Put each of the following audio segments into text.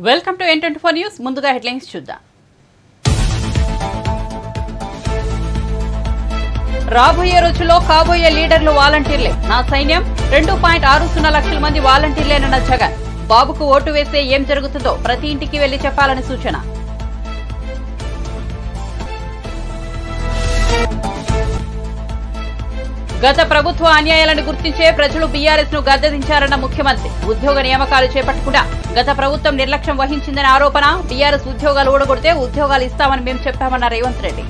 Welcome to N24 news. ముందుగా headlines చూద్దాం. రాబోయే రోజుల్లో కాబోయే లీడర్లు వాలంటీర్లే. నా సైన్యం 2.60 లక్షల మంది వాలంటీర్లేనన్న జగన్. బాబుకు ఓటు వేస్తే ఏం జరుగుతుందో ప్రతి ఇంటికి వెళ్లి చెప్పాలని సూచన. గత ప్రభుత్వ అన్యాయాలను గుర్తించే ప్రజలు బీఆర్ఎస్ ను గద్దెదించారన్న ముఖ్యమంత్రి. ఉద్యోగ నియామకాలు చేపట్టకుండా గత ప్రభుత్వం నిర్లక్ష్యం వహించిందనే ఆరోపణ. బీఆర్ఎస్ ఉద్యోగాలు ఊడగొడితే ఉద్యోగాలు ఇస్తామని మేము చెప్పామన్న రేవంత్ రెడ్డి.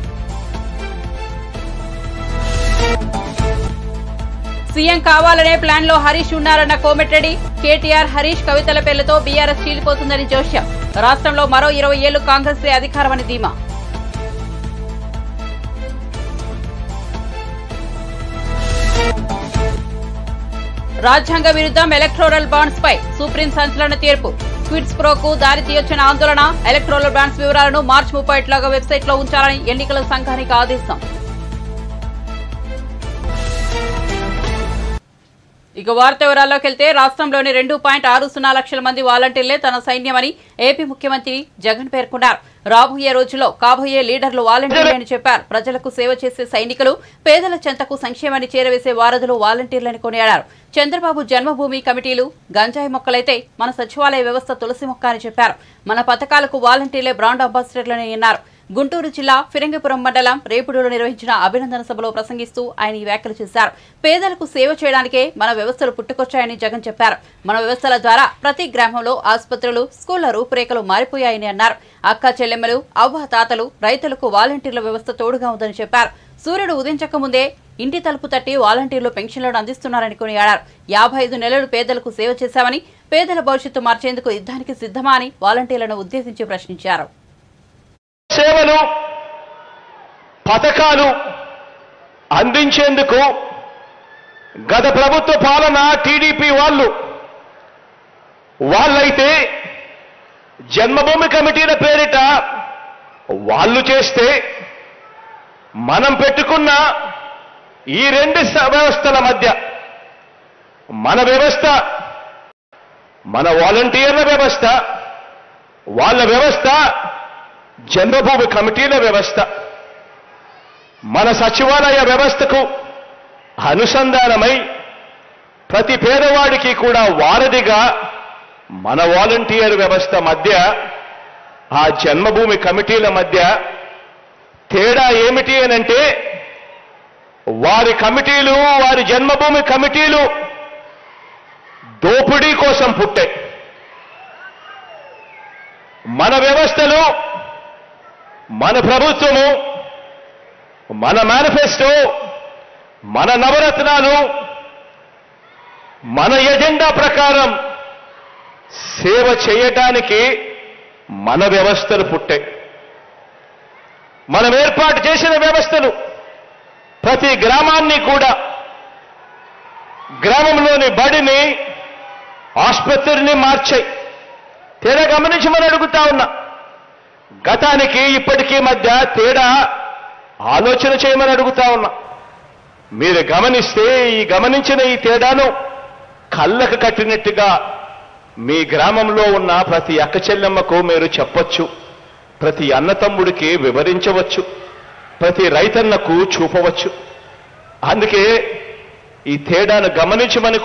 సీఎం కావాలనే ప్లాన్ లో హరీష్ ఉన్నారన్న కోమటిరెడ్డి. కేటీఆర్, హరీష్, కవితల పేర్లతో బీఆర్ఎస్ చీలిపోతుందని జోష్యం. రాష్ట్రంలో మరో 20 ఏళ్లు కాంగ్రెస్ అధికారమని ధీమా. రాజ్యాంగ విరుద్ధం ఎలక్టోరల్ బాండ్స్ పై సుప్రీం సంచలన తీర్పు. క్విడ్స్ ప్రోకు దారి తీయొచ్చిన ఆందోళన. ఎలక్టోరల్ బాండ్స్ వివరాలను మార్చి 31 వెబ్సైట్ లో ఉంచాలని ఎన్నికల సంఘానికి ఆదేశం. ఇక వార్త వివరాల్లోకి వెళ్తే రాష్ట్రంలోని 2.60 లక్షల మంది వాలంటీర్లే తన సైన్యమని ఏపీ ముఖ్యమంత్రి జగన్ పేర్కొన్నారు. రాబోయే రోజుల్లో కాబోయే లీడర్లు వాలంటీర్లే అని చెప్పారు. ప్రజలకు సేవ చేసే సైనికులు, పేదల చెంతకు సంక్షేమాన్ని చేరవేసే వారధులు వాలంటీర్లని కొనియాడారు. చంద్రబాబు జన్మభూమి కమిటీలు గంజాయి మొక్కలైతే మన సచివాలయ వ్యవస్థ తులసి మొక్క అని చెప్పారు. మన పథకాలకు వాలంటీర్లే బ్రాండ్ అంబాసిడర్లని అన్నారు. గుంటూరు జిల్లా ఫిరంగిపురం మండలం రేపుడులో నిర్వహించిన అభినందన సభలో ప్రసంగిస్తూ ఆయన ఈ వ్యాఖ్యలు చేశారు. పేదలకు సేవ చేయడానికే మన వ్యవస్థలు పుట్టుకొచ్చాయని జగన్ చెప్పారు. మన వ్యవస్థల ద్వారా ప్రతి గ్రామంలో ఆసుపత్రులు, స్కూళ్ల రూపురేఖలు మారిపోయాయని అన్నారు. అక్క చెల్లెమ్మలు, అవ్వ తాతలు, రైతులకు వాలంటీర్ల వ్యవస్థ తోడుగా ఉందని చెప్పారు. సూర్యుడు ఉదయించక ముందే ఇంటి తలుపు తట్టి వాలంటీర్లు పెన్షన్లను అందిస్తున్నారని కొనియాడారు. 55 నెలలు పేదలకు సేవ చేశామని, పేదల భవిష్యత్తు మార్చేందుకు యుద్ధానికి సిద్ధమా అని వాలంటీర్లను ఉద్దేశించి ప్రశ్నించారు. సేవలు, పథకాలు అందించేందుకు గత ప్రభుత్వ పాలన టీడీపీ వాళ్ళైతే జన్మభూమి కమిటీల పేరిట వాళ్ళు చేస్తే, మనం పెట్టుకున్న ఈ రెండు వ్యవస్థల మధ్య మన వ్యవస్థ, మన వాలంటీర్ల వ్యవస్థ, వాళ్ళ వ్యవస్థ జన్మభూమి కమిటీల వ్యవస్థ, మన సచివాలయ వ్యవస్థకు అనుసంధానమై ప్రతి పేదవాడికి కూడా వారధిగా మన వాలంటీర్ వ్యవస్థ మధ్య, ఆ జన్మభూమి కమిటీల మధ్య తేడా ఏమిటి అనంటే, వారి కమిటీలు, వారి జన్మభూమి కమిటీలు దోపిడీ కోసం పుట్టాయి. మన వ్యవస్థలు, మన ప్రభుత్వము, మన మేనిఫెస్టో, మన నవరత్నాలు, మన ఎజెండా ప్రకారం సేవ చేయటానికి మన వ్యవస్థలు పుట్టాయి. మనం ఏర్పాటు చేసిన వ్యవస్థలు ప్రతి గ్రామాన్ని కూడా, గ్రామంలోని బడిని, ఆసుపత్రిని మార్చాయి. తేడా గమనించమని అడుగుతా ఉన్నా. గతానికి ఇప్పటికీ మధ్య తేడా ఆలోచన చేయమని అడుగుతా ఉన్నా. మీరు గమనిస్తే ఈ గమనించిన ఈ తేడాను కళ్ళకు కట్టినట్టుగా మీ గ్రామంలో ఉన్న ప్రతి అక్క చెల్లెమ్మకు మీరు చెప్పొచ్చు, ప్రతి అన్నతమ్ముడికి వివరించవచ్చు, ప్రతి రైతన్నకు చూపవచ్చు. అందుకే ఈ తేడాను గమనించమని.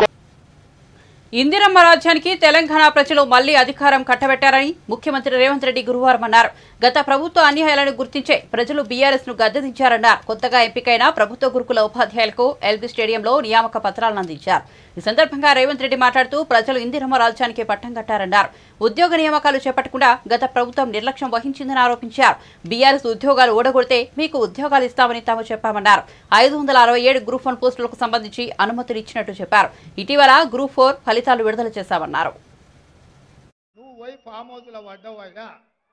ఇందిరమ్మ రాజ్యానికి తెలంగాణ ప్రజలు మళ్లీ అధికారం కట్టబెట్టారని ముఖ్యమంత్రి రేవంత్ రెడ్డి గురువారం అన్నారు. గత ప్రభుత్వ అన్యాయాలను గుర్తించే ప్రజలు బీఆర్ఎస్ ను గద్దెదించారన్నారు. కొత్తగా ఎంపికైన ప్రభుత్వ గురుకుల ఉపాధ్యాయులకు ఎల్బీ స్టేడియంలో నియామక పత్రాలను అందించారు. ఈ సందర్భంగా రేవంత్ రెడ్డి మాట్లాడుతూ ప్రజలు ఇందిరమ్మ రాజ్యానికి పట్టం కట్టారన్నారు. ఉద్యోగ నియామకాలు చేపట్టకుండా గత ప్రభుత్వం నిర్లక్ష్యం వహించిందని ఆరోపించారు. బీఆర్ఎస్ ఉద్యోగాలు ఓడగొడితే మీకు ఉద్యోగాలు ఇస్తామని తాము చెప్పామన్నారు. 567 గ్రూప్ 1 పోస్టులకు సంబంధించి అనుమతులు ఇచ్చినట్టు చెప్పారు. ఇటీవల గ్రూప్ 4 ఫలితాలు విడుదల చేశామన్నారు.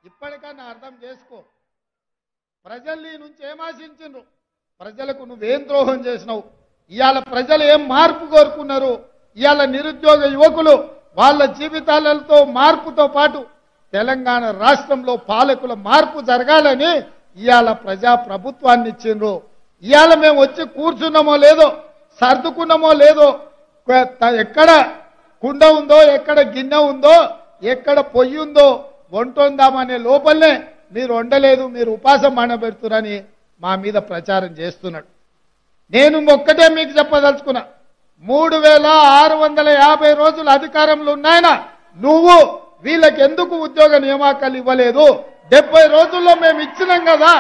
ఇప్పటికన్నా అర్థం చేసుకో. ప్రజలు నీ నుంచి ఏం ఆశించిండ్రు? ప్రజలకు నువ్వేం ద్రోహం చేసినావు? ఇవాళ ప్రజలు ఏం మార్పు కోరుకున్నారు? ఇవాళ నిరుద్యోగ యువకులు వాళ్ళ జీవితాలతో మార్పుతో పాటు తెలంగాణ రాష్ట్రంలో పాలకుల మార్పు జరగాలని ఇవాళ ప్రజా ప్రభుత్వాన్ని ఇచ్చిండ్రు. ఇవాళ మేము వచ్చి కూర్చున్నామో లేదో, సర్దుకున్నామో లేదో, ఎక్కడ కుండ ఉందో, ఎక్కడ గిన్నె ఉందో ఎక్కడ పొయ్యి ఉందో వంటొందామనే లోపలనే మీరు వండలేదు, మీరు ఉపాసం మానబెడుతున్నారని మా మీద ప్రచారం చేస్తున్నాడు. నేను ఒక్కటే మీకు చెప్పదలుచుకున్నా, 3650 రోజులు అధికారంలో ఉన్నాయన నువ్వు వీళ్ళకి ఎందుకు ఉద్యోగ నియామకాలు ఇవ్వలేదు? 70 రోజుల్లో మేము ఇచ్చినాం కదా.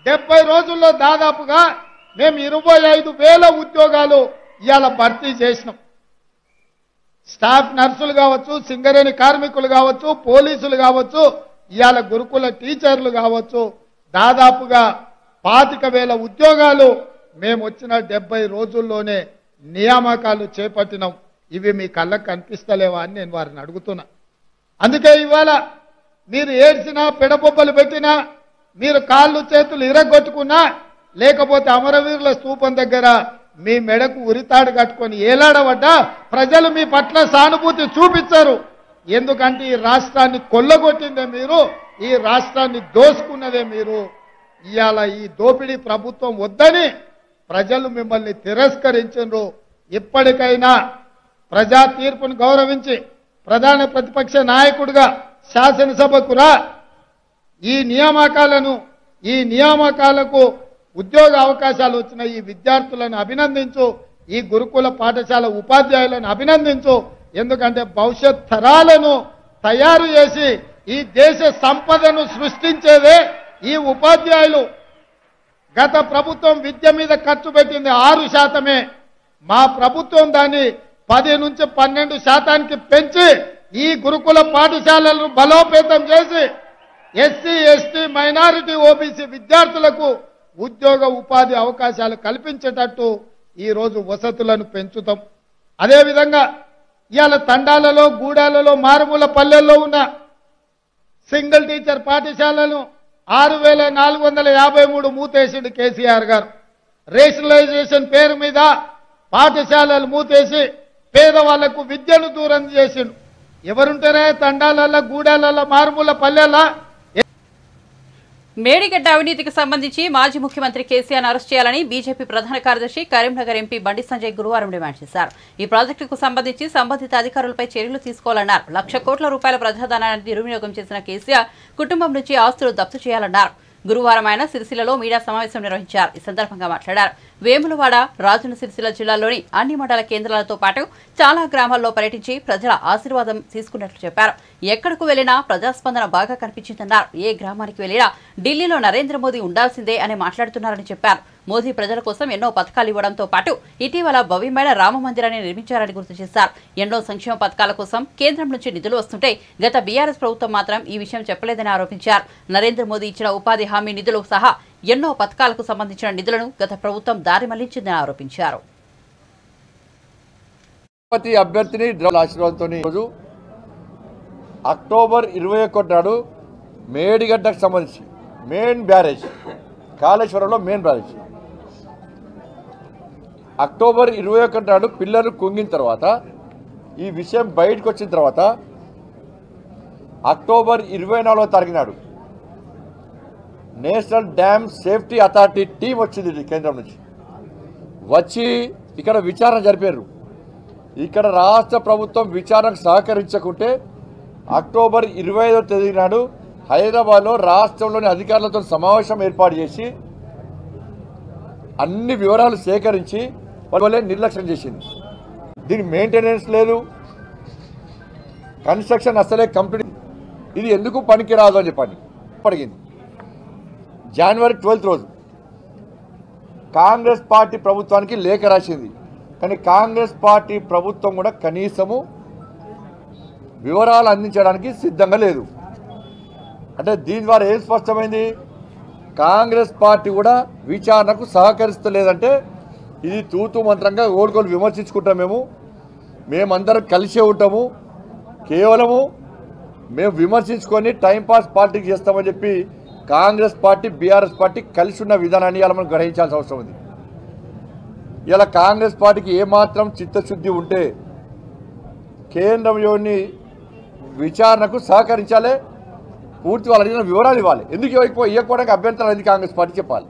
70 రోజుల్లో దాదాపుగా మేము 25,000 ఉద్యోగాలు ఇవాళ భర్తీ చేసినాం. స్టాఫ్ నర్సులు కావచ్చు, సింగరేణి కార్మికులు కావచ్చు, పోలీసులు కావచ్చు, ఇవాళ గురుకుల టీచర్లు కావచ్చు, దాదాపుగా 25,000 ఉద్యోగాలు మేము వచ్చిన 70 రోజుల్లోనే నియామకాలు చేపట్టినాం. ఇవి మీ కళ్ళకు కనిపిస్తలేవా అని నేను వారిని అడుగుతున్నా. అందుకే ఇవాళ మీరు ఏడ్చినా, పెడబొబ్బలు పెట్టినా, మీరు కాళ్ళు చేతులు ఇరగొట్టుకున్నా, లేకపోతే అమరవీరుల స్తూపం దగ్గర మీ మెడకు ఉరితాడు కట్టుకొని ఏలాడబడ్డా ప్రజలు మీ పట్ల సానుభూతి చూపించారు. ఎందుకంటే ఈ రాష్ట్రాన్ని కొల్లగొట్టిందే మీరు, ఈ రాష్ట్రాన్ని దోసుకున్నదే మీరు. ఇవాళ ఈ దోపిడీ ప్రభుత్వం వద్దని ప్రజలు మిమ్మల్ని తిరస్కరించారు. ఇప్పటికైనా ప్రజా తీర్పును గౌరవించి ప్రధాన ప్రతిపక్ష నాయకుడిగా శాసనసభకు రా. ఈ నియామకాలకు ఉద్యోగ అవకాశాలు వచ్చిన ఈ విద్యార్థులను అభినందించు, ఈ గురుకుల పాఠశాల ఉపాధ్యాయులను అభినందించు. ఎందుకంటే భవిష్యత్ తరాలను తయారు చేసి ఈ దేశ సంపదను సృష్టించేదే ఈ ఉపాధ్యాయులు. గత ప్రభుత్వం విద్య మీద ఖర్చు పెట్టింది 6%. మా ప్రభుత్వం దాన్ని 10 నుంచి 12% పెంచి ఈ గురుకుల పాఠశాలలను బలోపేతం చేసి ఎస్సీ, ఎస్టీ, మైనారిటీ, ఓబీసీ విద్యార్థులకు ఉద్యోగ ఉపాధి అవకాశాలు కల్పించేటట్టు ఈరోజు వసతులను పెంచుతాం. అదేవిధంగా ఇవాళ తండాలలో, గూడాలలో, మారుమూల పల్లెల్లో ఉన్న సింగిల్ టీచర్ పాఠశాలను 6,453 మూతేసిండు కేసీఆర్ గారు. రేషనలైజేషన్ పేరు మీద పాఠశాలలు మూతేసి పేదవాళ్లకు విద్యను దూరం చేసిండు. ఎవరుంటారా తండాలలో, గూడాలలో, మారుమూల పల్లెల్లో? మేడిగడ్డ అవినీతికి సంబంధించి మాజీ ముఖ్యమంత్రి కేసీఆర్ అరెస్ట్ చేయాలని బీజేపీ ప్రధాన కార్యదర్శి కరీంనగర్ ఎంపీ బండి సంజయ్ గురువారం డిమాండ్ చేశారు. ఈ ప్రాజెక్టుకు సంబంధించి సంబంధిత అధికారులపై చర్యలు తీసుకోవాలన్నారు. 1,00,00,000 కోట్ల రూపాయల ప్రజాధనాన్ని దుర్వినియోగం చేసిన కేసీఆర్ కుటుంబం నుంచి ఆస్తులు జప్తు చేయాలన్నారు. గురువారం ఆయన సిరిసిల్లలో మీడియా సమావేశం నిర్వహించారు. ఈ సందర్భంగా మాట్లాడారు. వేములవాడ, రాజన్న సిరిసిల్ల జిల్లాల్లోని అన్ని మండల కేంద్రాలతో పాటు చాలా గ్రామాల్లో పర్యటించి ప్రజల ఆశీర్వాదం తీసుకున్నట్లు చెప్పారు. ఎక్కడకు వెళ్లినా ప్రజాస్పందన బాగా కనిపించిందన్నారు. ఏ గ్రామానికి వెళ్లినా ఢిల్లీలో నరేంద్ర మోదీ ఉండాల్సిందే అని మాట్లాడుతున్నారని చెప్పారు. మోదీ ప్రజల కోసం ఎన్నో పథకాలు ఇవ్వడంతో పాటు ఇటీవల భవ్యమైన రామ మందిరాన్ని నిర్మించారని గుర్తు చేశారు. ఎన్నో సంక్షేమ పథకాల కోసం కేంద్రం నుంచి నిధులు వస్తుంటే గత బీఆర్ఎస్ ప్రభుత్వం మాత్రం ఈ విషయం చెప్పలేదని ఆరోపించారు. నరేంద్ర మోదీ ఇచ్చిన ఉపాధి హామీ నిధులు సహా ఎన్నో పథకాలకు సంబంధించిన నిధులను గత ప్రభుత్వం దారి మళ్లించిందని ఆరోపించారు. అభ్యర్థిని ఆశీర్వాదంతో అక్టోబర్ 21 నాడు మేడిగడ్డకు సంబంధించి మెయిన్ బ్యారేజ్, కాళేశ్వరంలో మెయిన్ బ్యారేజ్ అక్టోబర్ 21 నాడు పిల్లలు కుంగిన తర్వాత ఈ విషయం బయటకు వచ్చిన తర్వాత అక్టోబర్ 24వ తారీఖు నాడు national dam safety authority team వచ్చింది కేంద్రం నుంచి. వచ్చి ఇక్కడ విచారణ జరిపారు. ఇక్కడ రాష్ట్ర ప్రభుత్వం విచారణకు సహకరించకుంటే అక్టోబర్ 25వ తేదీ నాడు హైదరాబాద్లో రాష్ట్రంలోని అధికారులతో సమావేశం ఏర్పాటు చేసి అన్ని వివరాలు సేకరించి వాళ్ళే నిర్లక్ష్యం చేసింది. దీని మెయింటెనెన్స్ లేదు, కన్స్ట్రక్షన్ అసలే కంప్లీట్, ఇది ఎందుకు పనికిరాదు అని చెప్పండి అడిగింది. జనవరి 12 రోజు కాంగ్రెస్ పార్టీ ప్రభుత్వానికి లేఖ రాసింది. కానీ కాంగ్రెస్ పార్టీ ప్రభుత్వం కూడా కనీసము వివరాలు అందించడానికి సిద్ధంగా లేదు. అంటే దీని ద్వారా ఏం స్పష్టమైంది? కాంగ్రెస్ పార్టీ కూడా విచారణకు సహకరిస్తలేదంటే ఇది తూతూ మంత్రంగా ఓడుకోలు విమర్శించుకుంటాం. మేమందరం కలిసే ఉంటాము, కేవలము మేము విమర్శించుకొని టైంపాస్ పార్టీకి చేస్తామని చెప్పి కాంగ్రెస్ పార్టీ, బీఆర్ఎస్ పార్టీ కలిసి ఉన్న విధానాన్ని ఇలా మనం గ్రహించాల్సిన అవసరం ఉంది. ఇలా కాంగ్రెస్ పార్టీకి ఏమాత్రం చిత్తశుద్ధి ఉంటే కేంద్రంలోని విచారణకు సహకరించాలి, పూర్తి వాళ్ళు అడిగిన వివరాలు ఇవ్వాలి. ఎందుకు ఇవ్వకపోవడానికి అభ్యంతరం అనేది కాంగ్రెస్ పార్టీ చెప్పాలి.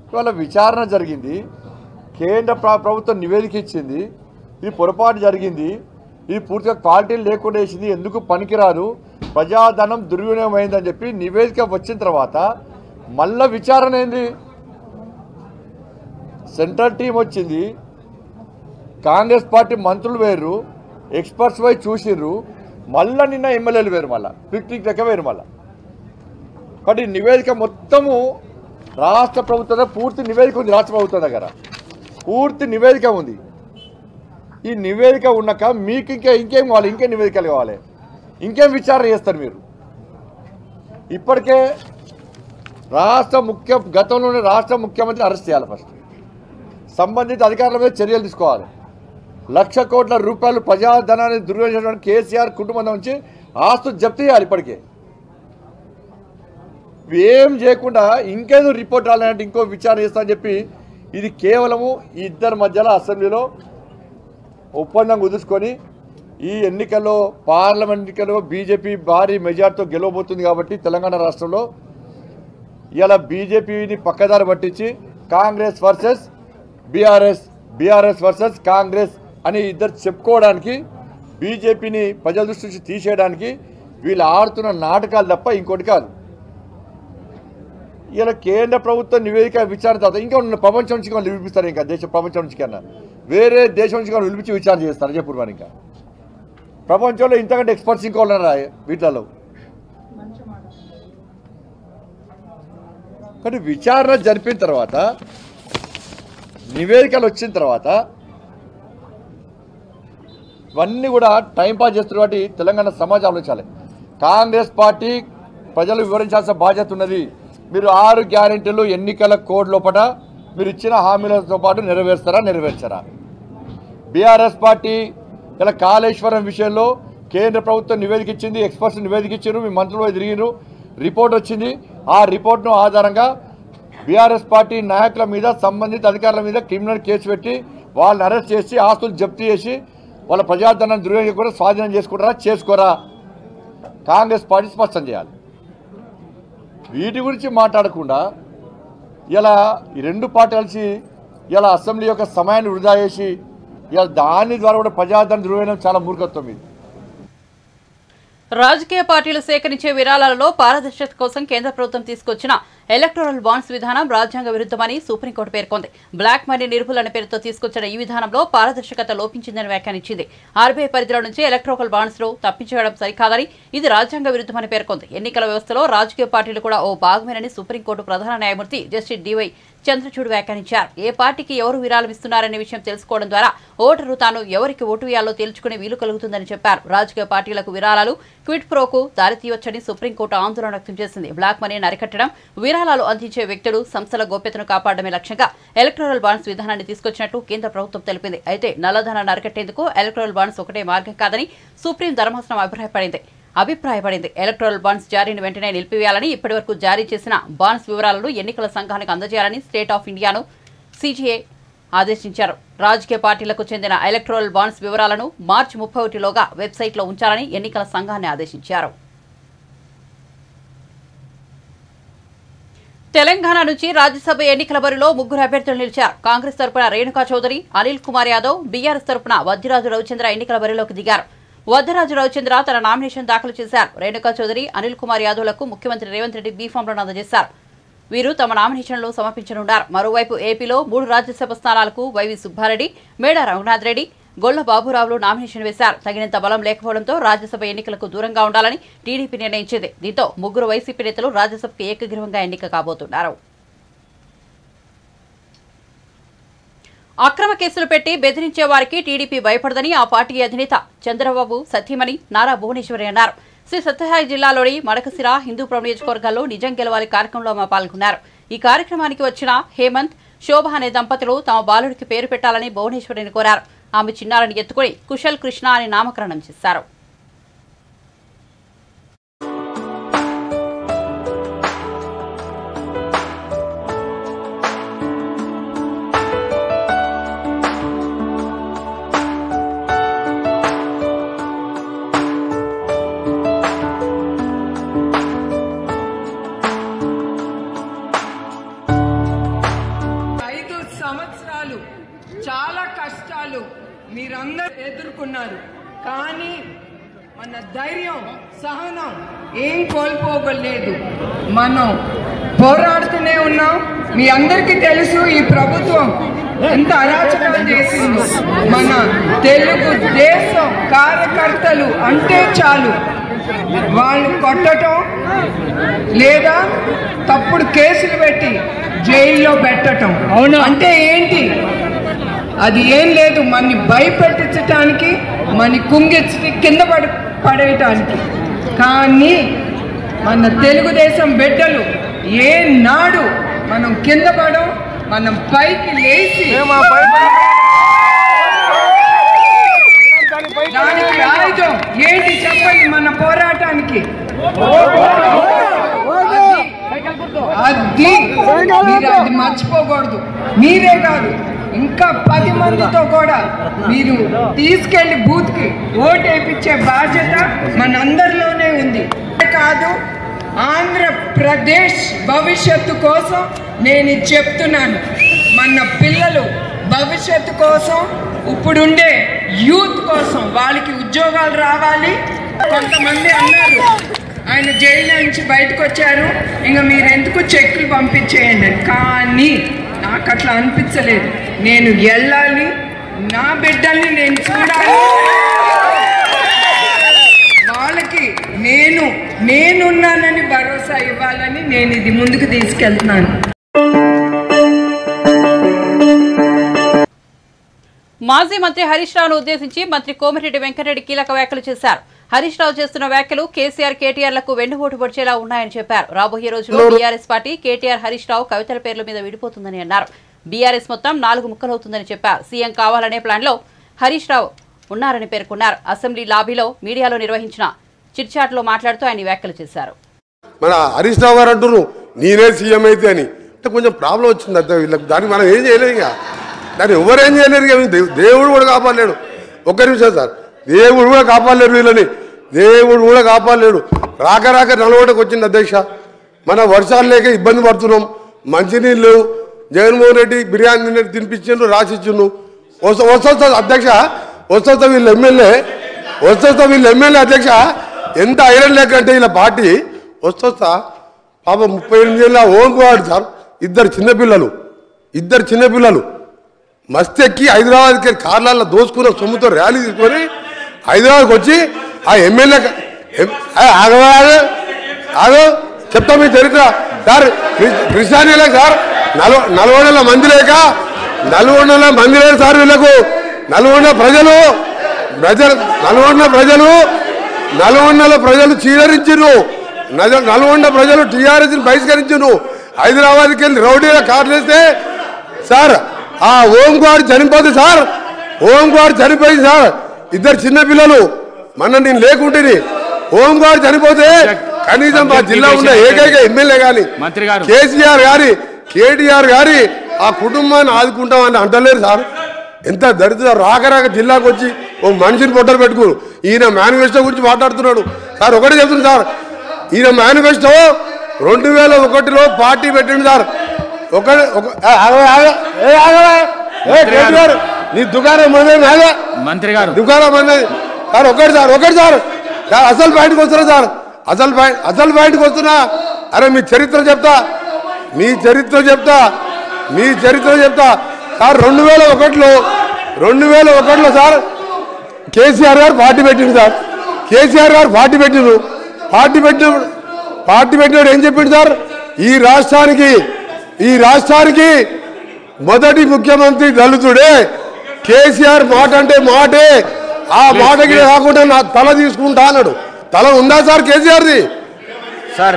ఇవాళ విచారణ జరిగింది, కేంద్ర ప్రభుత్వం నివేదిక ఇచ్చింది, ఇది పొరపాటు జరిగింది, ఇది పూర్తిగా క్వాలిటీ లేకుండా వేసింది, ఎందుకు పనికిరాదు, ప్రజాధనం దుర్వినియోగం అయిందని చెప్పి నివేదిక వచ్చిన తర్వాత మళ్ళా విచారణ ఏంది? సెంట్రల్ టీం వచ్చింది, కాంగ్రెస్ పార్టీ మంత్రులు వేరు, ఎక్స్పర్ట్స్ పోయి చూసిర్రు, మళ్ళీ నిన్న ఎమ్మెల్యేలు వేరు, మళ్ళీ పిక్నిక్ లెక్క వేరు. మళ్ళీ కాబట్టి నివేదిక మొత్తము రాష్ట్ర ప్రభుత్వం పూర్తి నివేదిక ఉంది, రాష్ట్ర ప్రభుత్వం దగ్గర పూర్తి నివేదిక ఉంది. ఈ నివేదిక ఉన్నాక మీకు ఇంకేం కావాలి? ఇంకేం నివేదికలు కావాలి? ఇంకేం విచారణ చేస్తారు మీరు? ఇప్పటికే గతంలోనే రాష్ట్ర ముఖ్యమంత్రిని అరెస్ట్ చేయాలి, ఫస్ట్ సంబంధిత అధికారుల మీద చర్యలు తీసుకోవాలి. 1,00,000 కోట్ల రూపాయలు ప్రజాధనాన్ని దుర్వినియోగం కేసీఆర్ కుటుంబం నుంచి ఆస్తులు జప్తు చేయాలి. ఇప్పటికే ఏం చేయకుండా ఇంకేదో రిపోర్ట్ రాలేదంటే ఇంకో విచారణ చేస్తామని చెప్పి ఇది కేవలము ఈ ఇద్దరి మధ్యలో అసెంబ్లీలో ఒప్పందం కుదుర్చుకొని ఈ ఎన్నికల్లో పార్లమెంట్ ఎన్నికల్లో బీజేపీ భారీ మెజార్టీతో గెలవబోతుంది. కాబట్టి తెలంగాణ రాష్ట్రంలో ఇలా బీజేపీని పక్కదారి పట్టించి Congress versus BRS versus Congress అని ఇద్దరు చెప్పుకోవడానికి, బీజేపీని ప్రజల దృష్టి నుంచి తీసేయడానికి వీళ్ళు ఆడుతున్న నాటకాలు తప్ప ఇంకోటి కాదు. ఇలా కేంద్ర ప్రభుత్వం నివేదిక విచారణ తర్వాత ఇంకా ప్రపంచం నుంచి వాళ్ళు పిలిపిస్తారు, ఇంకా ప్రపంచం నుంచి కన్నా వేరే దేశం నుంచి వాళ్ళు పిలిపించి విచారణ చేస్తారు. చెప్పు మరి, ఇంకా ప్రపంచంలో ఇంతకంటే ఎక్స్పర్ట్స్ ఇంకా ఉన్నారా వీటిలో? కానీ విచారణ జరిపిన తర్వాత నివేదికలు వచ్చిన తర్వాత ఇవన్నీ కూడా టైంపాస్ చేస్తున్న వాటి తెలంగాణ సమాజం ఆలోచించాలి. కాంగ్రెస్ పార్టీ ప్రజలు వివరించాల్సిన బాధ్యత ఉన్నది. మీరు 6 గ్యారెంటీలు ఎన్నికల కోడ్ లోపల మీరు ఇచ్చిన హామీలతో పాటు నెరవేర్చరా? బీఆర్ఎస్ పార్టీ ఇలా కాళేశ్వరం విషయంలో కేంద్ర ప్రభుత్వం నివేదిక ఇచ్చింది, ఎక్స్పర్ట్స్ నివేదిక ఇచ్చారు, మీ మంత్రులు తిరిగిరు, రిపోర్ట్ వచ్చింది. ఆ రిపోర్ట్ను ఆధారంగా బీఆర్ఎస్ పార్టీ నాయకుల మీద సంబంధిత అధికారుల మీద క్రిమినల్ కేసు పెట్టి వాళ్ళని అరెస్ట్ చేసి ఆస్తులు జప్తు చేసి వాళ్ళ ప్రజాధనాన్ని దుర్వినియోగం కూడా స్వాధీనం చేసుకోరా? కాంగ్రెస్ పార్టీ స్పష్టం చేయాలి. వీటి గురించి మాట్లాడకుండా ఇలా ఈ రెండు పార్టీలు కలిసి ఇలా అసెంబ్లీ యొక్క సమయాన్ని వృధా చేసి ఇలా దాని ద్వారా కూడా ప్రజాధనం దుర్వినియోగం చాలా మూర్ఖత్వం. ఇది రాజకీయ పార్టీలు సేకరించే విరాళాలలో పారదర్శకత కోసం కేంద్ర ప్రభుత్వం తీసుకొచ్చిన ఎలక్టోరల్ బాండ్స్ విధానం రాజ్యాంగ విరుద్ధమని సుప్రీంకోర్టు పేర్కొంది. బ్లాక్ మనీ నిర్మూలన పేరుతో తీసుకొచ్చిన ఈ విధానంలో పారదర్శకత లోపించిందని వ్యాఖ్యానించింది. ఆర్బీఐ పరిధిలో నుంచి ఎలక్టోరల్ బాండ్స్ లో తప్పించడం సరికాదని, ఇది రాజ్యాంగ విరుద్ధమని పేర్కొంది. ఎన్నికల వ్యవస్థలో రాజకీయ పార్టీలు కూడా ఓ భాగమేనని సుప్రీంకోర్టు ప్రధాన న్యాయమూర్తి జస్టిస్ డివై చంద్రచూడ్ వ్యాఖ్యానించారు. ఏ పార్టీకి ఎవరు విరాళం ఇస్తున్నారనే విషయం తెలుసుకోవడం ద్వారా ఓటరు తాను ఎవరికి ఓటు వేయాలో తేల్చుకునే వీలు కలుగుతుందని చెప్పారు. రాజకీయ పార్టీలకు విరాళాలు క్విడ్ ప్రోకు దారితీయవచ్చని సుప్రీంకోర్టు ఆందోళన వ్యక్తం చేసింది. బ్లాక్ మనీని అరికట్టడం, విరాళాలు అందించే వ్యక్తులు, సంస్థల గోప్యతను కాపాడమే లక్ష్యంగా ఎలక్టోరల్ బాండ్స్ విధానాన్ని తీసుకొచ్చినట్టు కేంద్ర ప్రభుత్వం తెలిపింది. అయితే నల్లధనాన్ని అరికట్టేందుకు ఎలక్టోరల్ బాండ్స్ ఒకటే మార్గం కాదని సుప్రీం ధర్మాసనం అభిప్రాయపడింది. ఎలక్టోరల్ బాండ్స్ జారీని వెంటనే నిలిపివేయాలని, ఇప్పటివరకు జారీ చేసిన బాండ్స్ వివరాలను ఎన్నికల సంఘానికి అందజేయాలని స్టేట్ ఆఫ్ ఇండియాను సీజీఏ ఆదేశించారు. రాజకీయ పార్టీలకు చెందిన ఎలక్టోరల్ బాండ్స్ వివరాలను మార్చి 31లోగా వెబ్సైట్లో ఉంచాలని ఎన్నికల సంఘాన్ని ఆదేశించారు. తెలంగాణ నుంచి రాజ్యసభ ఎన్నికల బరిలో 3 అభ్యర్థులు నిలిచారు. కాంగ్రెస్ తరపున రేణుకా చౌదరి, అనిల్ కుమార్ యాదవ్, బీఆర్ఎస్ తరపున వద్దిరాజు రవిచంద్ర ఎన్నికల బరిలోకి దిగారు. వద్దిరాజు రవిచంద్ర తన నామినేషన్ దాఖలు చేశారు. రేణుకా చౌదరి, అనిల్ కుమార్ యాదవ్లకు ముఖ్యమంత్రి రేవంత్ రెడ్డి బీఫామ్లను అందజేశారు. వీరు తమ నామినేషన్లు సమర్పించనున్నారు. మరోవైపు ఏపీలో 3 రాజ్యసభ స్థానాలకు వైవి సుబ్బారెడ్డి, మేడ రఘునాథ్ రెడ్డి, గొల్ల బాబురావులు నామినేషన్ వేశారు. తగినంత బలం లేకపోవడంతో రాజ్యసభ ఎన్నికలకు దూరంగా ఉండాలని టీడీపీ నిర్ణయించింది. దీంతో 3 వైసీపీ నేతలు రాజ్యసభకు ఏకగ్రీవంగా ఎన్నిక కాబోతున్నారు. అక్రమ కేసులు పెట్టి బెదిరించే వారికి టీడీపీ భయపడదని ఆ పార్టీ అధినేత చంద్రబాబు సతీమణి నారా భువనేశ్వరి అన్నారు. శ్రీ సత్యసాయి జిల్లాలోని మడకసిర, హిందూపురం నియోజకవర్గాల్లో నిజం గెలవాలి కార్యక్రమంలో ఆమె పాల్గొన్నారు. ఈ కార్యక్రమానికి వచ్చిన హేమంత్, శోభ అనే దంపతులు తమ బాలుడికి పేరు పెట్టాలని భువనేశ్వరిని కోరారు. ఆమె చిన్నారిని ఎత్తుకుని కుశల్ కృష్ణ అని నామకరణం చేశారు. చాలా కష్టాలు మీరందరూ కానీ మన ధైర్యం సహనం ఏం కోల్పోగలేదు. మనం పోరాడుతూనే ఉన్నాం. మీ అందరికీ తెలుసు ఈ ప్రభుత్వం ఎంత అరాచకం చేసిందో. మన తెలుగు దేశం కార్యకర్తలు అంటే చాలు వాళ్ళు కొట్టడం లేదా తప్పుడు కేసులు పెట్టి జైల్లో పెట్టడం. అంటే ఏంటి? అది ఏం లేదు, మనని భయపెట్టించటానికి, మన కుంగిచ్చి కింద పడేయటానికి. కానీ మన తెలుగుదేశం బిడ్డలు ఏనాడు మనం కింద పడం, మనం పైకి లేచి దానికి ఆయుధం ఏంటి చెప్పండి? మన పోరాటానికి అది మర్చిపోకూడదు. మీరే కాదు, ఇంకా 10 మందితో కూడా మీరు తీసుకెళ్లి బూత్కి ఓటు వేయించే బాధ్యత మనందరిలోనే ఉంది. కాదు, ఆంధ్రప్రదేశ్ భవిష్యత్తు కోసం నేను చెప్తున్నాను. మన పిల్లలు భవిష్యత్తు కోసం, ఇప్పుడుండే యూత్ కోసం వాళ్ళకి ఉద్యోగాలు రావాలి. కొంతమంది అన్నారు ఆయన జైలు నుంచి బయటకు వచ్చారు, ఇంకా మీరు ఎందుకు చెక్కులు పంపించేయండి. కానీ నాకు అట్లా అనిపించలేదు. నేను వెళ్ళాలి, నా బిడ్డల్ని నేను చూడాలి, వాళ్ళకి నేనున్నానని భరోసా ఇవ్వాలని నేను ఇది ముందుకు తీసుకెళ్తున్నాను. మాజీ మంత్రి హరీష్ రావును ఉద్దేశించి మంత్రి కోమిరెడ్డి వెంకటరెడ్డి కీలక వ్యాఖ్యలు చేశారు. హరీష్ రావు చేస్తున్న వ్యాఖ్యలు కేసీఆర్, కేటీఆర్లకు వెన్నుపోటు పొడిచేలా ఉన్నాయని చెప్పారు. రాబోయే రోజుల్లో బీఆర్ఎస్ పార్టీ కేటీఆర్, హరీష్ రావు, కవితల పేర్ల మీద విడిపోతుందని అన్నారు. బీఆర్ఎస్ మొత్తం 4 ముక్కలవుతుందని చెప్పారు. సీఎం కావాలనే ప్లాన్లో హరీష్ రావు ఉన్నారని పేర్కొన్నారు. అసెంబ్లీ లాబీలో మీడియాలో నిర్వహించిన చిట్చాట్లో మాట్లాడుతూ ఆయన వ్యాఖ్యలు చేశారు. మన హరీష్ రావు గారు అంటున్నారు నేనే సీఎం అయితే అని. అంటే కొంచెం ప్రాబ్లం వచ్చింది అంతే వీళ్ళకి. దానికి మనం ఏం చేయలేము. ఇక దాన్ని ఎవరేం చేయలేరు. ఇక దేవుడు కూడా కాపాడలేడు. ఒక్క నిమిషం సార్, దేవుడు కూడా కాపాడలేరు వీళ్ళని. దేవుడు కూడా కాపాడలేడు. రాక నలవటకు వచ్చింది అధ్యక్ష. మన వర్షాలు లేక ఇబ్బంది పడుతున్నాం. మంచినీళ్ళు లేవు. జగన్మోహన్ రెడ్డి బిర్యానీ తినిపించిండు, రాసిచ్చిండు. వస్తా అధ్యక్ష, వస్తా వీళ్ళ ఎమ్మెల్యే అధ్యక్ష. ఎంత ఐరన్ లేక అంటే వీళ్ళ పార్టీ వస్తా పాప 38 ఏళ్ళ ఓంకువాడు సార్. ఇద్దరు చిన్నపిల్లలు మస్తెక్కి హైదరాబాద్కి కార్లలో దోసుకున్న సొమ్ముతో ర్యాలీ తీసుకొని హైదరాబాద్కి వచ్చి ఆ ఎమ్మెల్యే ఆగో చెప్తా మీ చరిత్ర సార్. కృష్ణానీలే సార్, 40 మంది లేక 40 మంది లేరు సార్ వీళ్ళకు. 40 ప్రజలు చీదరించిరు. 40 ప్రజలు టీఆర్ఎస్ బహిష్కరించును. హైదరాబాద్కి వెళ్ళి రౌడీల కార్లు వేస్తే సార్ ఆ ఓంకువాడు చనిపోతే సార్, ఓంకువాడు చనిపోయింది సార్. ఇద్దరు చిన్నపిల్లలు మన నేను లేకుంటే ఓంకువాడు చనిపోతే కనీసం మా జిల్లా ఉన్న ఏకైక ఎమ్మెల్యే కానీ కేసీఆర్ గారి, కేటీఆర్ గారి ఆ కుటుంబాన్ని ఆదుకుంటామని అంటలేరు సార్. ఎంత దరిద్ర రాక జిల్లాకు వచ్చి ఓ మనిషిని పొట్టలు పెట్టుకోరు. ఈయన మేనిఫెస్టో గురించి మాట్లాడుతున్నాడు సార్. ఒకటే చెప్తుంది సార్, ఈయన మేనిఫెస్టో 2001లో పార్టీ పెట్టింది సార్. నీ దుకాణం మంత్రి గారు దుకాణం మంది సార్. ఒకటి సార్ అసలు పాయింట్కి వస్తున్నా సార్. అసలు పాయింట్కి వస్తున్నా. అరే మీ చరిత్ర చెప్తా సార్. 2001లో సార్ కేసీఆర్ గారు పార్టీ పెట్టిండు సార్. పార్టీ పెట్టినప్పుడు ఏం చెప్పిండు సార్? ఈ రాష్ట్రానికి మొదటి ముఖ్యమంత్రి దళితుడే. కేసీఆర్ మాట అంటే మాటే. ఆ మాటకి కాకుండా నా తల తీసుకుంటా అన్నాడు. తల ఉందా సార్ కేసీఆర్ది?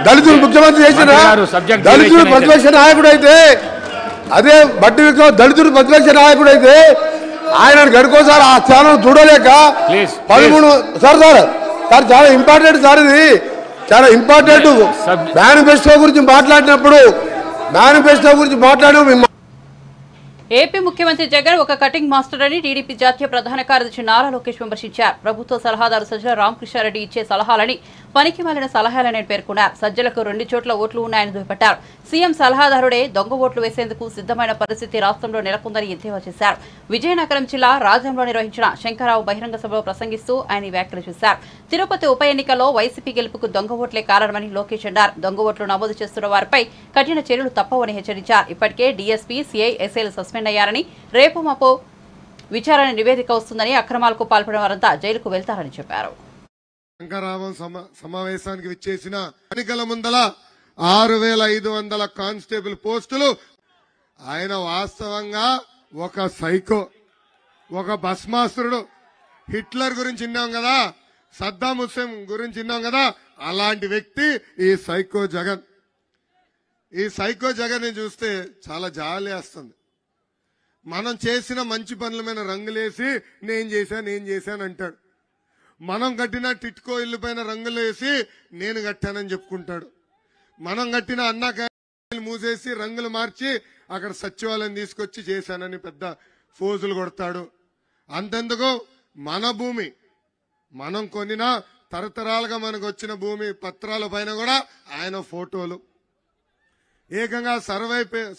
దళితుడు ముఖ్యమంత్రి చేసిన దళితుడు ప్రతిపక్ష నాయకుడు అయితే, అదే బట్టి విక్రమ్ దళితుడు ప్రతిపక్ష నాయకుడు అయితే ఆయన గడుకోసారి ఆ స్థానం చూడలేక 13 సార్ చాలా ఇంపార్టెంట్ సార్. ఇది చాలా ఇంపార్టెంట్. మేనిఫెస్టో గురించి మాట్లాడినప్పుడు ఏపీ ముఖ్యమంత్రి జగన్ ఒక కటింగ్ మాస్టర్ అని టీడీపీ జాతీయ ప్రధాన కార్యదర్శి నారా లోకేష్ విమర్శించారు. ప్రభుత్వ సలహాదారు సజ్జల రామకృష్ణారెడ్డి ఇచ్చే సలహాలని పనికి మాలిన సలహాలని పేర్కొన్నారు. సజ్జలకు 2 చోట్ల ఓట్లు ఉన్నాయని దుయ్యబట్టారు. సీఎం సలహాదారుడే దొంగ ఓట్లు వేసేందుకు సిద్ధమైన పరిస్థితి రాష్ట్రంలో నెలకొందని ఎద్దేవా చేశారు. విజయనగరం జిల్లా రాజంలో నిర్వహించిన శంకరరావు బహిరంగ సభలో ప్రసంగిస్తూ ఆయన వ్యాఖ్యలు చేశారు. తిరుపతి ఉప ఎన్నికల్లో వైసీపీ గెలుపుకు దొంగ ఓట్లే కారణమని లోకేష్ అన్నారు. దొంగ ఓట్లు నమోదు చేస్తున్న వారిపై కఠిన చర్యలు తప్పవని హెచ్చరించారు. ఇప్పటికే డీఎస్పీ, సీఐ, ఎస్ఐలు సస్పెండ్ అయ్యారని, రేపు మాపో విచారణ నివేదిక వస్తుందని, అక్రమాలకు పాల్పడిన వారంతా జైలుకు వెళ్తారని చెప్పారు. శంకరరావు సమావేశానికి విచ్చేసిన ఎన్నికల ముందల 6500 కానిస్టేబుల్ పోస్టులు. ఆయన వాస్తవంగా ఒక సైకో, ఒక భస్మాసురుడు. హిట్లర్ గురించి విన్నాం కదా, సద్దాం హుస్సేన్ గురించి విన్నాం కదా, అలాంటి వ్యక్తి ఈ సైకో జగన్. ఈ సైకో జగన్ ని చూస్తే చాలా జాలి వేస్తుంది. మనం చేసిన మంచి పనుల మీద రంగులేసి నేను చేశాను అంటాడు. మనం కట్టిన టిట్కో ఇల్లు పైన రంగులు వేసి నేను కట్టానని చెప్పుకుంటాడు. మనం కట్టిన అన్నకాయలు మూసేసి రంగులు మార్చి అక్కడ సచివాలయం తీసుకొచ్చి చేశానని పెద్ద ఫోజులు కొడతాడు. అంతెందుకు, మన భూమి మనం కొనిన తరతరాలుగా మనకు వచ్చిన భూమి పత్రాల పైన కూడా ఆయన ఫోటోలు, ఏకంగా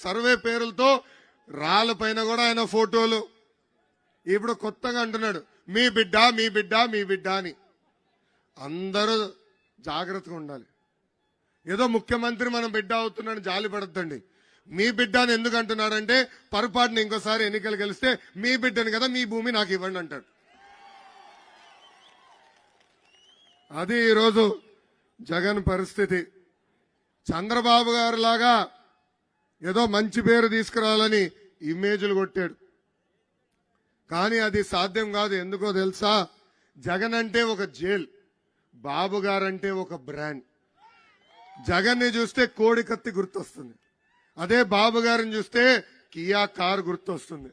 సర్వే పేరులతో రాళ్ళ పైన కూడా ఆయన ఫోటోలు. ఇప్పుడు కొత్తగా అంటున్నాడు మీ బిడ్డ మీ బిడ్డ మీ బిడ్డ అని. అందరూ జాగ్రత్తగా ఉండాలి. ఏదో ముఖ్యమంత్రి మనం బిడ్డ అవుతున్నాడు జాలి పడద్దండి. మీ బిడ్డ అని ఎందుకు అంటున్నాడంటే పొరపాటున ఇంకోసారి ఎన్నికలు గెలిస్తే మీ బిడ్డని కదా, మీ భూమి నాకు ఇవ్వండి అంటాడు. అది ఈరోజు జగన్ పరిస్థితి. చంద్రబాబు గారు లాగా ఏదో మంచి పేరు తీసుకురావాలని ఇమేజ్లు కొట్టాడు. కానీ అది సాధ్యం కాదు. ఎందుకో తెలుసా, జగన్ అంటే ఒక జైల్, బాబు గారంటే ఒక బ్రాండ్. జగన్ ని చూస్తే కోడి కత్తి గుర్తొస్తుంది, అదే బాబు గారిని చూస్తే కియా కార్ గుర్తొస్తుంది.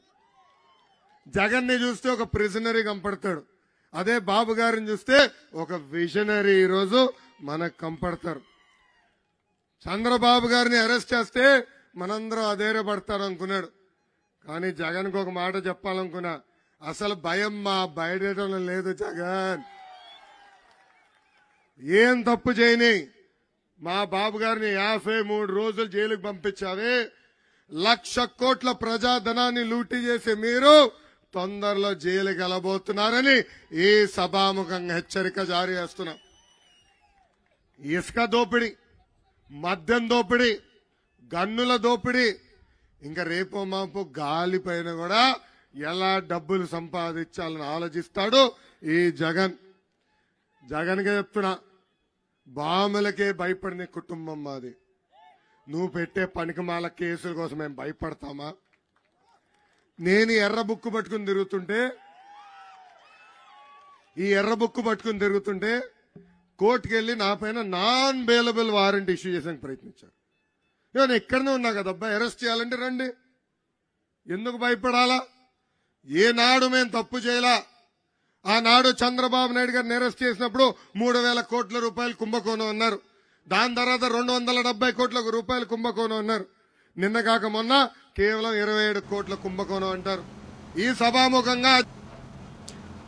జగన్ ని చూస్తే ఒక ప్రిజనరీ కంపడతాడు, అదే బాబు గారిని చూస్తే ఒక విజనరీ ఈరోజు మనకు కంపడతారు. చంద్రబాబు గారిని అరెస్ట్ చేస్తే మనందరం అధైర్యపడతారు అనుకున్నాడు. కానీ జగన్కి ఒక మాట చెప్పాలనుకున్నా, అసలు భయం మా బయటం లేదు. జగన్ ఏం తప్పు చేయని మా బాబు గారిని 53 రోజులు జైలుకు పంపించావే, 1,00,000 కోట్ల ప్రజాధనాన్ని లూటీ చేసి మీరు తొందరలో జైలుకి వెళ్ళబోతున్నారని ఈ సభాముఖంగా హెచ్చరిక జారీ చేస్తున్నాం. ఇసుక దోపిడీ, మద్యం దోపిడీ, గన్నుల దోపిడీ, ఇంకా రేపో మాపో గాలి పైన కూడా ఎలా డబ్బులు సంపాదించాలని ఆలోచిస్తాడు ఈ జగన్. జగన్గా చెప్తున్నా, బాములకే భయపడిన కుటుంబం మాది. నువ్వు పెట్టే పనికిమాల కేసుల కోసం మేము భయపడతామా? నేను ఎర్ర బుక్కు పట్టుకుని తిరుగుతుంటే కోర్టుకు వెళ్ళి నా పైన నాన్ బెయిలబుల్ వారెంట్ ఇష్యూ చేసేందుకు ప్రయత్నించారు. నేను ఎక్కడనే ఉన్నా కదబ్బా, అరెస్ట్ చేయాలంటే రండి, ఎందుకు భయపడాలా? ఏనాడు మేము తప్పు చేయలా. ఆనాడు చంద్రబాబు నాయుడు గారిని అరెస్ట్ చేసినప్పుడు 3,000 కోట్ల రూపాయలు కుంభకోణం అన్నారు. దాని తర్వాత 270 కోట్ల రూపాయలు కుంభకోణం అన్నారు. నిన్న కాక మొన్న కేవలం 27 కోట్ల కుంభకోణం అంటారు. ఈ సభాముఖంగా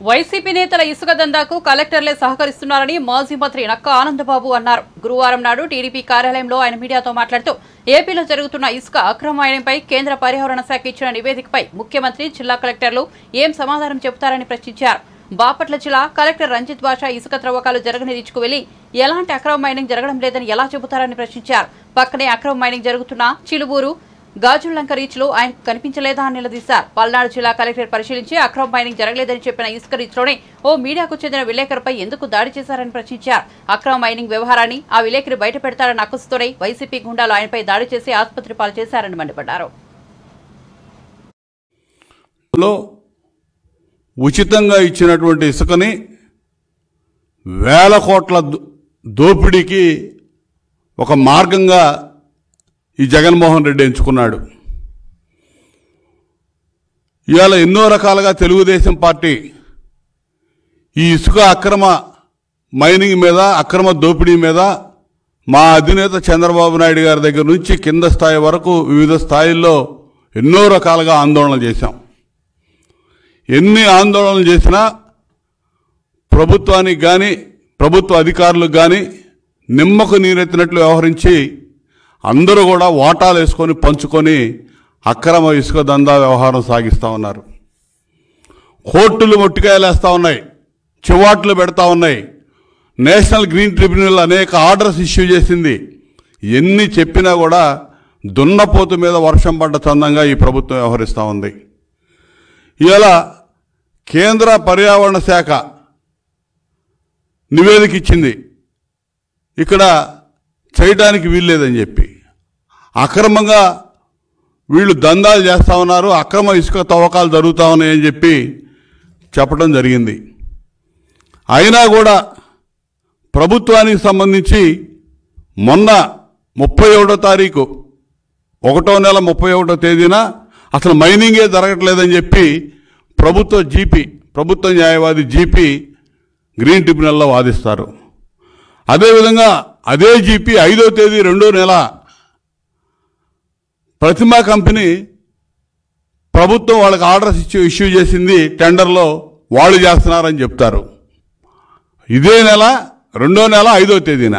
వైసీపీ నేతల ఇసుక దందాకు కలెక్టర్లే సహకరిస్తున్నారని మాజీ మంత్రి నక్కా ఆనందబాబు అన్నారు. గురువారం నాడు టీడీపీ కార్యాలయంలో ఆయన మీడియాతో మాట్లాడుతూ ఏపీలో జరుగుతున్న ఇసుక అక్రమ మైనింగ్పై కేంద్ర పర్యావరణ శాఖ ఇచ్చిన నివేదికపై ముఖ్యమంత్రి, జిల్లా కలెక్టర్లు ఏం సమాధానం చెబుతారని ప్రశ్నించారు. బాపట్ల జిల్లా కలెక్టర్ రంజిత్ బాషా ఇసుక త్రవ్వకాలు జరగని తీసుకువెళ్లి ఎలాంటి అక్రమ మైనింగ్ జరగడం లేదని ఎలా చెబుతారని ప్రశ్నించారు. పక్కనే అక్రమ మైనింగ్ జరుగుతున్న చిలుబూరు, గాజుల్లంక రీచ్లో ఆయనకు కనిపించలేదా అని నిలదీశారు. పల్నాడు జిల్లా కలెక్టర్ పరిశీలించి అక్రమ మైనింగ్ జరగలేదని చెప్పిన ఇసుక రీచ్లోనే ఓ మీడియాకు చెందిన విలేకరుపై ఎందుకు దాడి చేశారని ప్రశ్నించారు. అక్రమ మైనింగ్ వ్యవహారాన్ని ఆ విలేకరి బయట పెడతారన్న అక్కసుతోనే వైసీపీ గుండాలు ఆయనపై దాడి చేసి ఆసుపత్రి పాలు చేశారని మండిపడ్డారు. ఉచితంగా ఇచ్చినటువంటి ఇసుకని వేల కోట్ల దోపిడీకి ఒక మార్గంగా ఈ జగన్మోహన్ రెడ్డి ఎంచుకున్నాడు. ఇవాళ ఎన్నో రకాలుగా తెలుగుదేశం పార్టీ ఈ ఇసుక అక్రమ మైనింగ్ మీద, అక్రమ దోపిడీ మీద మా అధినేత చంద్రబాబు నాయుడు గారి దగ్గర నుంచి కింద స్థాయి వరకు వివిధ స్థాయిల్లో ఎన్నో రకాలుగా ఆందోళన చేశాం. ఎన్ని ఆందోళనలు చేసినా ప్రభుత్వానికి కానీ ప్రభుత్వ అధికారులకు కానీ నిమ్మకు నీరెత్తినట్లు వ్యవహరించి అందరూ కూడా వాటాలు వేసుకొని పంచుకొని అక్రమ ఇసుక దందా వ్యవహారం సాగిస్తూ ఉన్నారు. కోర్టులు మొట్టికాయలేస్తూ ఉన్నాయి, చివాట్లు పెడతా ఉన్నాయి. నేషనల్ గ్రీన్ ట్రిబ్యునల్ అనేక ఆర్డర్స్ ఇష్యూ చేసింది. ఎన్ని చెప్పినా కూడా దున్నపోతు మీద వర్షం పడ్డ చందంగా ఈ ప్రభుత్వం వ్యవహరిస్తూ ఉంది. ఇవాళ కేంద్ర పర్యావరణ శాఖ నివేదిక ఇచ్చింది, ఇక్కడ చేయడానికి వీల్లేదని చెప్పి. అక్రమంగా వీళ్ళు దందాలు చేస్తూ ఉన్నారు, అక్రమ ఇసుక తవ్వకాలు జరుగుతూ ఉన్నాయని చెప్పి చెప్పడం జరిగింది. అయినా కూడా ప్రభుత్వానికి సంబంధించి మొన్న 31వ తారీఖు 1వ నెల 31వ తేదీన అసలు మైనింగే జరగట్లేదని చెప్పి ప్రభుత్వ న్యాయవాది జీపీ గ్రీన్ ట్రిబ్యునల్లో వాదిస్తారు. అదేవిధంగా అదే జీపీ 5వ తేదీ 2వ నెల ప్రతిమా కంపెనీ ప్రభుత్వం వాళ్ళకి ఆర్డర్స్ ఇష్యూ చేసింది, టెండర్లో వాళ్ళు చేస్తున్నారని చెప్తారు. ఇదే నెల 2వ నెల 5వ తేదీన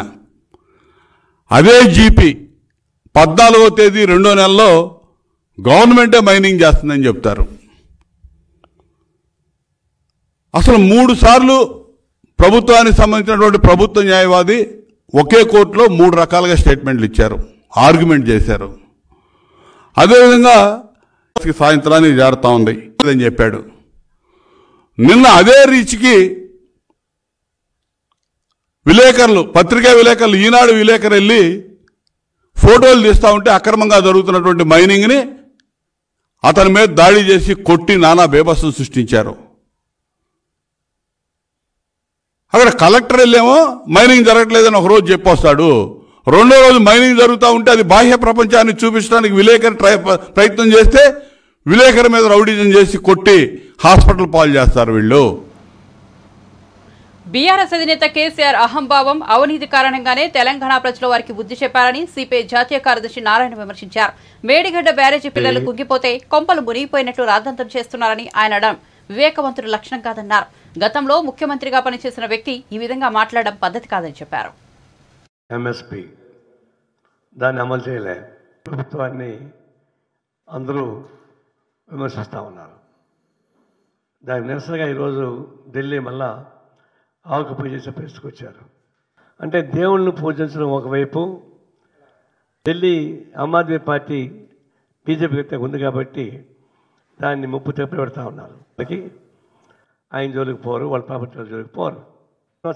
అదే జీపీ 14వ తేదీ 2వ నెలలో గవర్నమెంటే మైనింగ్ చేస్తుందని చెప్తారు. అసలు 3 సార్లు ప్రభుత్వానికి సంబంధించినటువంటి ప్రభుత్వ న్యాయవాది ఒకే కోర్టులో 3 రకాలుగా స్టేట్మెంట్లు ఇచ్చారు, ఆర్గ్యుమెంట్ చేశారు. అదేవిధంగా సాయంత్రానికి జారుతా ఉంది అని చెప్పాడు. నిన్న అదే రీచ్కి విలేకరులు, పత్రికా విలేకరులు, ఈనాడు విలేకరు వెళ్ళి ఫోటోలు తీస్తూ ఉంటే అక్రమంగా జరుగుతున్నటువంటి మైనింగ్ని అతని మీద దాడి చేసి కొట్టి నానా బేబస్సు సృష్టించారు. అక్కడ కలెక్టర్ వెళ్ళేమో మైనింగ్ జరగట్లేదని ఒకరోజు చెప్పొస్తాడు, 2వ రోజు మైనింగ్ జరుగుతూ ఉంటే అది బాహ్య ప్రపంచాన్ని చూపించడానికి విలేకరు ప్రయత్నం చేస్తే విలేకరు మీద రౌడీజం చేసి కొట్టి హాస్పిటల్ పాలు చేస్తారు వీళ్ళు. బీఆర్ఎస్ అధినేత కేసీఆర్ అహంభావం, అవినీతి కారణంగానే తెలంగాణ ప్రజలు వారికి బుద్ధి చెప్పారని సిపిఐ జాతీయ కార్యదర్శి నారాయణ విమర్శించారు. మేడిగడ్డ బ్యారేజీ పిల్లలు కుంగిపోతే కొంపలు మునిగిపోయినట్టు రాద్ధాంతం చేస్తున్నారని ఆయన అనడం వివేకవంతుడి లక్షణం కాదన్నారు. గతంలో ముఖ్యమంత్రిగా పనిచేసిన వ్యక్తి ఈ విధంగా మాట్లాడడం పద్ధతి కాదని చెప్పారు. ఎంఎస్పీ దాన్ని అమలు చేయలే, ప్రభుత్వాన్ని అందరూ విమర్శిస్తూ ఉన్నారు. దానికి నిరసనగా ఈరోజు ఢిల్లీ మళ్ళా ఆవుకు పూజ చేసే పరిస్థితికి వచ్చారు. అంటే దేవుళ్ళను పూజించడం ఒకవైపు, ఢిల్లీ ఆమ్ ఆద్మీ పార్టీ బీజేపీ ఉంది కాబట్టి దాన్ని ముప్పు తెప్పి పెడతా ఉన్నారు. వాళ్ళకి ఆయన జోలికి పోరు, వాళ్ళ ప్రాపర్టీ జోలికి పోరు,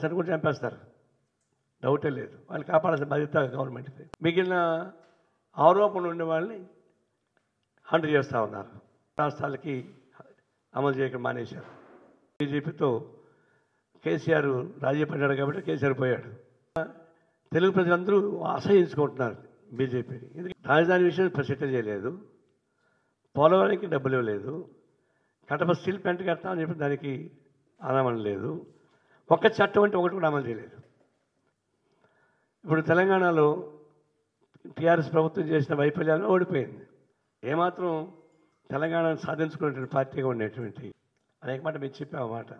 సరి కూడా చంపేస్తారు, డౌటే లేదు. వాళ్ళు కాపాడాల్సిన బాధ్యత గవర్నమెంట్ది. మిగిలిన ఆరోపణలు ఉండే వాళ్ళని హండ్రెడ్ చేస్తూ ఉన్నారు. రాష్ట్రాలకి అమలు చేయడం మానేశారు. బీజేపీతో కేసీఆర్ రాజీ పడ్డాడు కాబట్టి కేసీఆర్ పోయాడు. తెలుగు ప్రజలందరూ అసహించుకుంటున్నారు బీజేపీని. రాజధాని విషయం సెటిల్ చేయలేదు, పోలవరానికి డబ్బులు ఇవ్వలేదు, కడప స్టీల్ ప్లాంట్ కడతామని చెప్పి దానికి ఆమోదం లేదు, ఒక్క చట్టం అంటే ఒకటి కూడా అమలు చేయలేదు. ఇప్పుడు తెలంగాణలో టీఆర్ఎస్ ప్రభుత్వం చేసిన వైఫల్యాలు ఓడిపోయింది. ఏమాత్రం తెలంగాణను సాధించుకునేటువంటి పార్టీగా ఉండేటువంటి అనేక మాట మేము చెప్పామన్నమాట.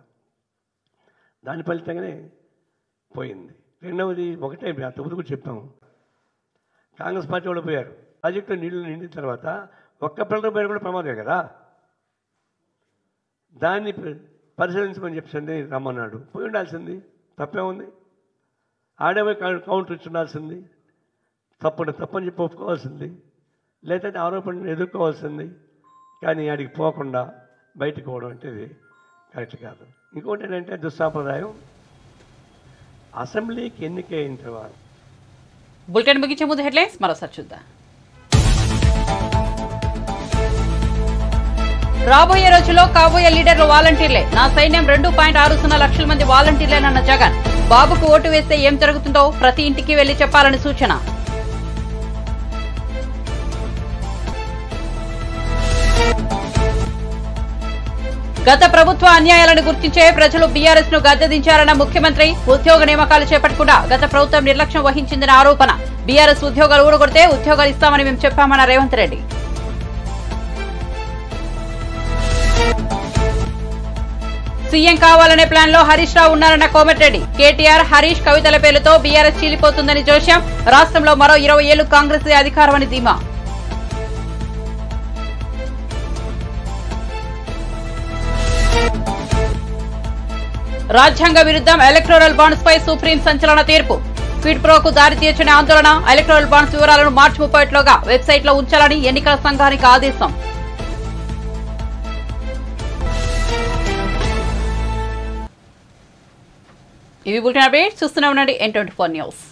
దాని ఫలితంగానే పోయింది. రెండవది ఒకటే, అంతకుముందు కూడా చెప్పాము, కాంగ్రెస్ పార్టీ ఓడిపోయారు. ప్రాజెక్టులో నీళ్లు నిండిన తర్వాత ఒక్క పిల్లల పేరు కూడా ప్రమాదమే కదా, దాన్ని పరిశీలించమని చెప్పండి రమ్మన్నాడు. పోయి ఉండాల్సింది, తప్పే ఉంది. ఆడేవే కౌంటర్ ఇచ్చి ఉండాల్సింది, తప్పని చెప్పి ఒప్పుకోవాల్సింది, లేదంటే ఆరోపణను ఎదుర్కోవాల్సింది. కానీ ఆడికి పోకుండా బయటకు పోవడం అంటే ఇది కరెక్ట్ కాదు. ఇంకోటి ఏంటంటే దుస్సాంప్రదాయం, అసెంబ్లీకి ఎన్నికైన తర్వాత. బులెటిన్ ముగించే ముందు హెడ్లైన్స్ మరోసారి చూద్దాం. రాబోయే రోజుల్లో కాబోయే లీడర్లు వాలంటీర్లే, నా సైన్యం 2.60 లక్షల మంది వాలంటీర్లేనన్న జగన్. బాబుకు ఓటు వేస్తే ఏం జరుగుతుందో ప్రతి ఇంటికి వెళ్లి చెప్పాలని సూచన. గత ప్రభుత్వ అన్యాయాలను గుర్తించే ప్రజలు బీఆర్ఎస్ ను గద్దెదించారన్న ముఖ్యమంత్రి. ఉద్యోగ నియామకాలు చేపట్టకుండా గత ప్రభుత్వం నిర్లక్ష్యం వహించిందన్న ఆరోపణ. బీఆర్ఎస్ ఉద్యోగాలు ఊడగొడితే ఉద్యోగాలు ఇస్తామని మేము చెప్పామన్న రేవంత్ రెడ్డి. సీఎం కావాలనే ప్లాన్ లో హరీష్ రావు ఉన్నారన్న కోమటిరెడ్డి. కేటీఆర్, హరీష్, కవితల పేర్లతో బీఆర్ఎస్ చీలిపోతుందని జోష్యం. రాష్ట్రంలో మరో 20 ఏళ్లు కాంగ్రెస్ అధికారం అని ధీమా. రాజ్యాంగ విరుద్ధం ఎలక్టోరల్ బాండ్స్ పై సుప్రీం సంచలన తీర్పు. క్విడ్ ప్రోకు దారితీయని ఆందోళన. ఎలక్టోరల్ బాండ్స్ వివరాలను మార్చి 31లోగా వెబ్సైట్ లో ఉంచాలని ఎన్నికల సంఘానికి ఆదేశం. ఇవి బులెటిన్ అప్డేట్స్. చూస్తూనే ఉండండి N24 న్యూస్.